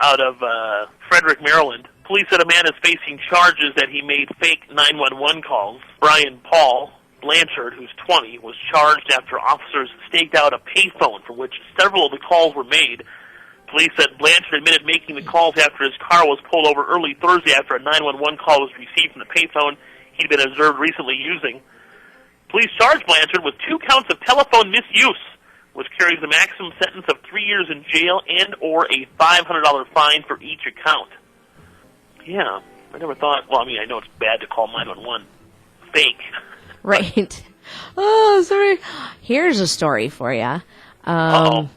out of Frederick, Maryland. Police said a man is facing charges that he made fake 911 calls. Brian Paul Blanchard, who's 20, was charged after officers staked out a payphone from which several of the calls were made. Police said Blanchard admitted making the calls after his car was pulled over early Thursday after a 911 call was received from the payphone he'd been observed recently using. Police charged Blanchard with 2 counts of telephone misuse, which carries a maximum sentence of 3 years in jail and or a $500 fine for each account. Yeah, I never thought, well, I mean, I know it's bad to call 911 fake. Right. Oh, sorry. Here's a story for you. Uh-oh.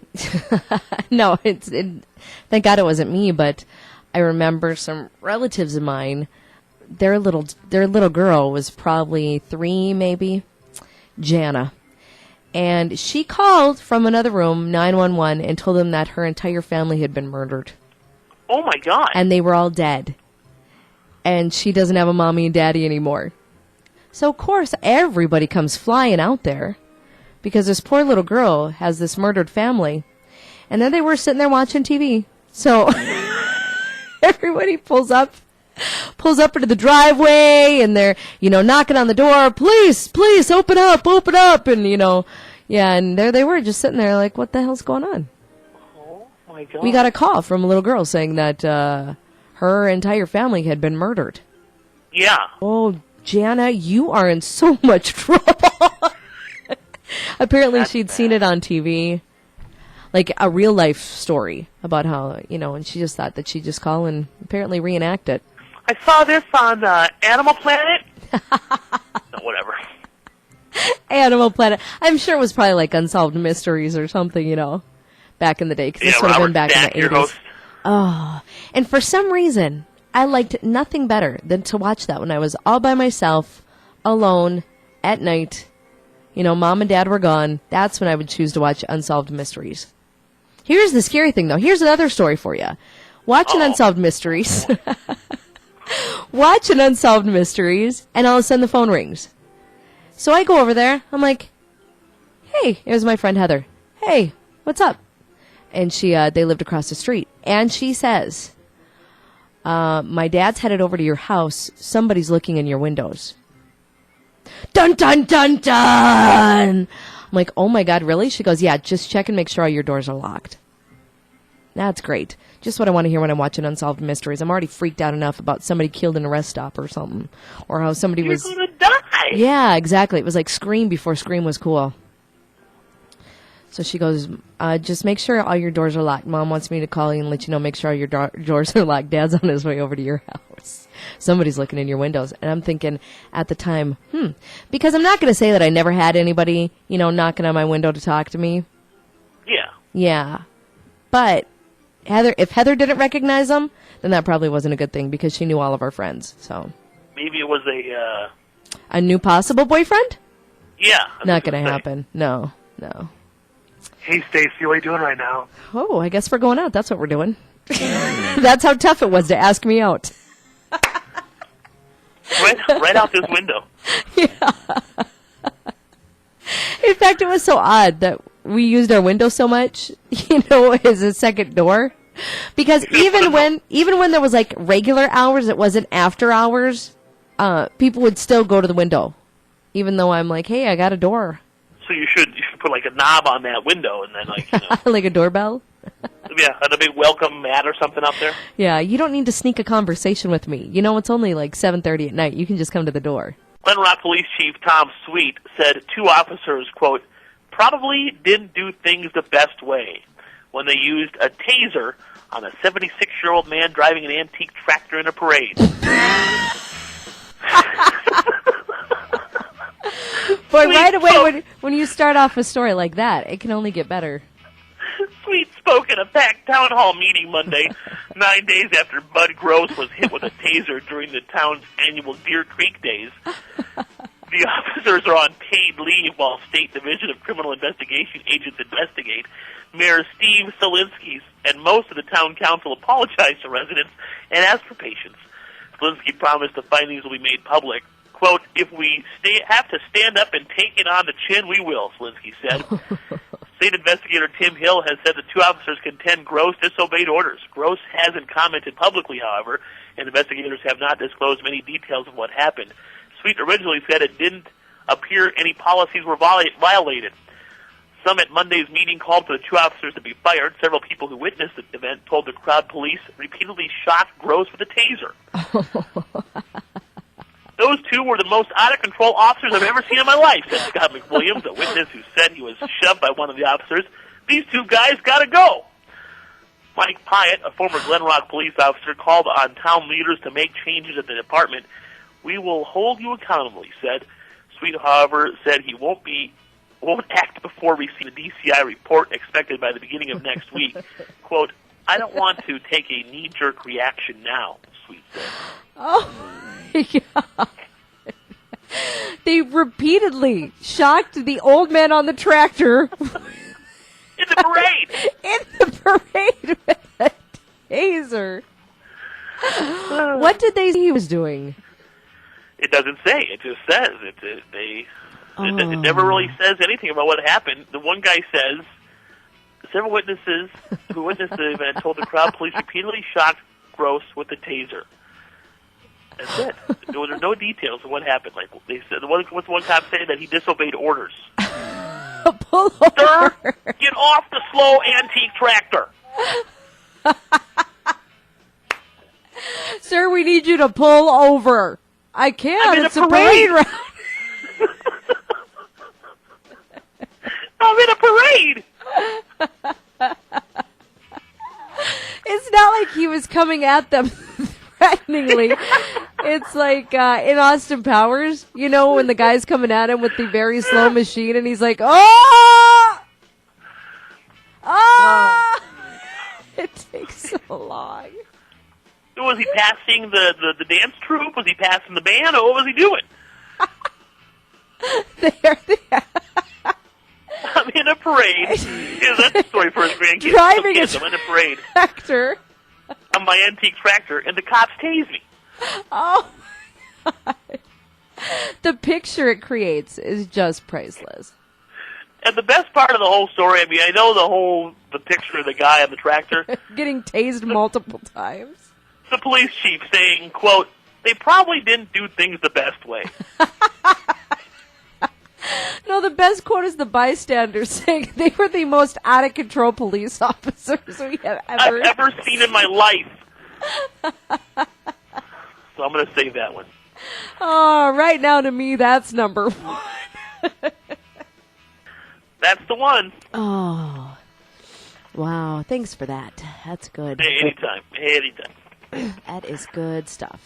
No, thank God it wasn't me, but I remember some relatives of mine, their little girl was probably 3 maybe, Jana. And she called from another room, 911, and told them that her entire family had been murdered. Oh, my God. And they were all dead. And she doesn't have a mommy and daddy anymore. So, of course, everybody comes flying out there because this poor little girl has this murdered family. And then they were sitting there watching TV. So everybody pulls up into the driveway, and they're, knocking on the door. Please, open up. And, yeah, and there they were just sitting there like, what the hell's going on? Oh, my God. We got a call from a little girl saying that her entire family had been murdered. Yeah. Oh, Jana, you are in so much trouble. Apparently she'd seen it on TV, like a real life story about how, and she just thought that she'd just call and apparently reenact it. I saw this on Animal Planet. No, whatever. Animal Planet. I'm sure it was probably like Unsolved Mysteries or something, back in the day. Because this would have been back in the 80s. Host. Oh, and for some reason, I liked nothing better than to watch that when I was all by myself, alone, at night. Mom and Dad were gone. That's when I would choose to watch Unsolved Mysteries. Here's the scary thing, though. Here's another story for you. Watch an Unsolved Mysteries. Watch an Unsolved Mysteries, and all of a sudden the phone rings. So I go over there. I'm like, hey, it was my friend Heather. Hey, what's up? And they lived across the street. And she says, my dad's headed over to your house. Somebody's looking in your windows. Dun, dun, dun, dun! I'm like, oh my God, really? She goes, yeah, just check and make sure all your doors are locked. That's great. Just what I want to hear when I'm watching Unsolved Mysteries. I'm already freaked out enough about somebody killed in a rest stop or something. Or how somebody You're going to die! Yeah, exactly. It was like Scream before Scream was cool. So she goes, just make sure all your doors are locked. Mom wants me to call you and let you know, make sure all your doors are locked. Dad's on his way over to your house. Somebody's looking in your windows. And I'm thinking at the time, because I'm not going to say that I never had anybody, knocking on my window to talk to me. Yeah. Yeah. But if Heather didn't recognize them, then that probably wasn't a good thing because she knew all of our friends. So Maybe it was a new possible boyfriend? Yeah. Not going to happen. No. Hey, Stacy, what are you doing right now? Oh, I guess we're going out. That's what we're doing. That's how tough it was to ask me out. Right out this window. Yeah. In fact, it was so odd that we used our window so much, as a second door. Because even when there was like regular hours, it wasn't after hours, people would still go to the window. Even though I'm like, hey, I got a door. So you should put like a knob on that window and then like a doorbell? Yeah, and a big welcome mat or something up there. Yeah, you don't need to sneak a conversation with me. It's only like 7:30 at night. You can just come to the door. Glen Rock Police Chief Tom Sweet said 2 officers, quote, probably didn't do things the best way when they used a taser on a 76-year-old man driving an antique tractor in a parade. But right away, when you start off a story like that, it can only get better. Sweet spoke at a packed town hall meeting Monday, 9 days after Bud Gross was hit with a taser during the town's annual Deer Creek Days. The officers are on paid leave while State Division of Criminal Investigation agents investigate. Mayor Steve Solinsky and most of the town council apologized to residents and asked for patience. Solinsky promised the findings will be made public. Quote, if we have to stand up and take it on the chin, we will, Solinsky said. State investigator Tim Hill has said the two officers contend Gross disobeyed orders. Gross hasn't commented publicly, however, and investigators have not disclosed many details of what happened. Sweet originally said it didn't appear any policies were violated. Some at Monday's meeting called for the two officers to be fired. Several people who witnessed the event told the crowd police repeatedly shocked Gross with a taser. Those two were the most out-of-control officers I've ever seen in my life, said Scott McWilliams, a witness who said he was shoved by one of the officers. These two guys got to go. Mike Pyatt, a former Glen Rock police officer, called on town leaders to make changes at the department. We will hold you accountable, he said. Sweet, however, said he won't act before receiving the DCI report expected by the beginning of next week. Quote, I don't want to take a knee-jerk reaction now, Sweet said. Oh, my God. They repeatedly shocked the old man on the tractor. In the parade! In the parade with a taser. What did they say he was doing? It doesn't say. It just says. It never really says anything about what happened. The one guy says, several witnesses who witnessed the event told the crowd police repeatedly shocked Gross with the taser. That's it. There were no details of what happened. Like they said, what's one cop say that he disobeyed orders? Pull over. Sir, get off the slow antique tractor. Sir, we need you to pull over. I can't. It's a parade route. I'm in a parade. It's not like he was coming at them threateningly. It's like in Austin Powers, you know, when the guy's coming at him with the very slow machine and he's like, oh! Oh! It takes so long. Was he passing the dance troupe? Was he passing the band? Or what was he doing? There they are. I'm in a parade. Yeah, that's the story for his grandkids. Driving I'm in a parade. Tractor. On my antique tractor, and the cops tase me. Oh, my God. The picture it creates is just priceless. And the best part of the whole story, I mean, I know the picture of the guy on the tractor. Getting tased multiple times. The police chief saying, quote, they probably didn't do things the best way. No, the best quote is the bystanders saying they were the most out-of-control police officers we have ever seen in my life. So I'm going to save that one. Oh, right now to me, that's number one. That's the one. Oh, wow. Thanks for that. That's good. Hey, anytime. That is good stuff.